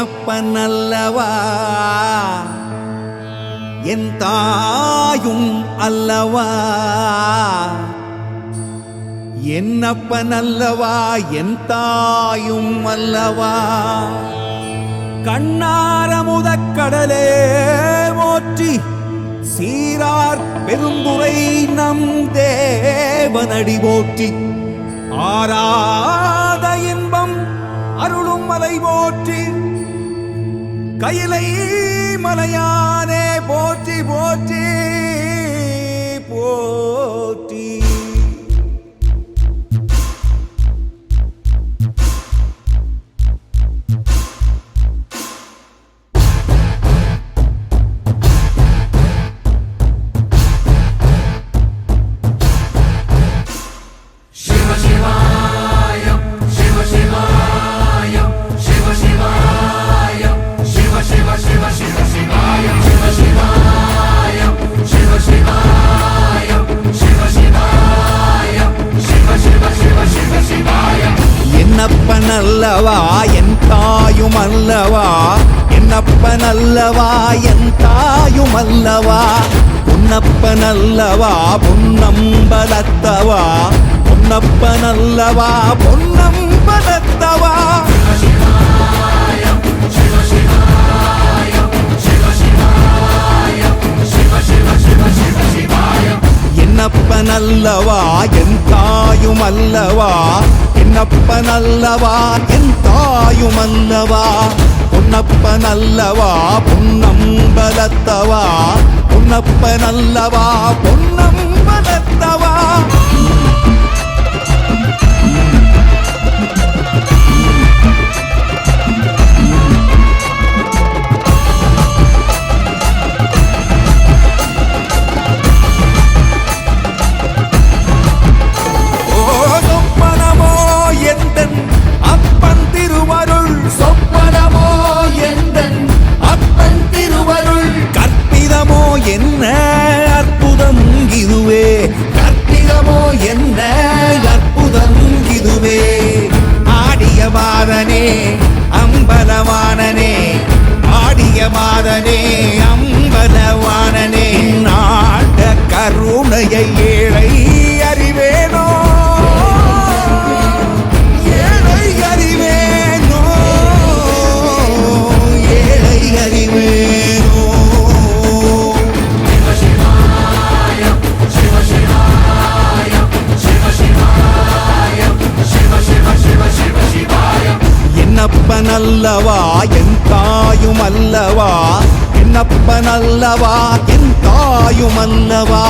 என்னப்பன் அல்லவா என் தாயும் அல்லவா என்னப்பன் அல்லவா என் தாயும் அல்லவா கண்ணாரமுதக் கடலே போற்றி சீரார் பெருந்துரை நம் தேவனடி போற்றி ஆராத இன்பம் அருளும் மலை போற்றி கையிலை மலையானே போற்றி போற்றி போற்றி என்னப்பன் அல்லவா என் தாயும் அல்லவா என்னப்பன் அல்லவா என் தாயும் அல்லவா பொன்னப்பன் அல்லவா பொன்னம்பலத்தவா பொன்னப்பன் அல்லவா பொன்னம்பலத்தவா என்னப்பன் அல்லவா என் தாயும் அல்லவா என்னப்பன் அல்லவா என் தாயும் அல்லவா பொன்னப்பன் அல்லவா பொன்னம்பலத்தவா பொன்னப்பன் அல்லவா பொன்னம்பலத்தவா என்ன அற்புதம் இதுவே கற்பிதமோ என்ன அற்புதம் இதுவே ஆடிய மாதனே அம்பலவானனே ஆடிய மாதனே அம்பலவானனே நாட கருணையை ஏழை அறிவேனோ ஏழை அறிவேனோ ஏழை அறிவேனோ என்னப்பன் அல்லவா என் தாயும் அல்லவா என்னப்பன் அல்லவா என் தாயும் அல்லவா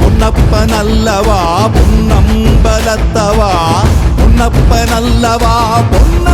பொன்னப்பன் அல்லவா பொன்னம்பலத்தவா பொன்னப்பன் அல்லவா பொன்ன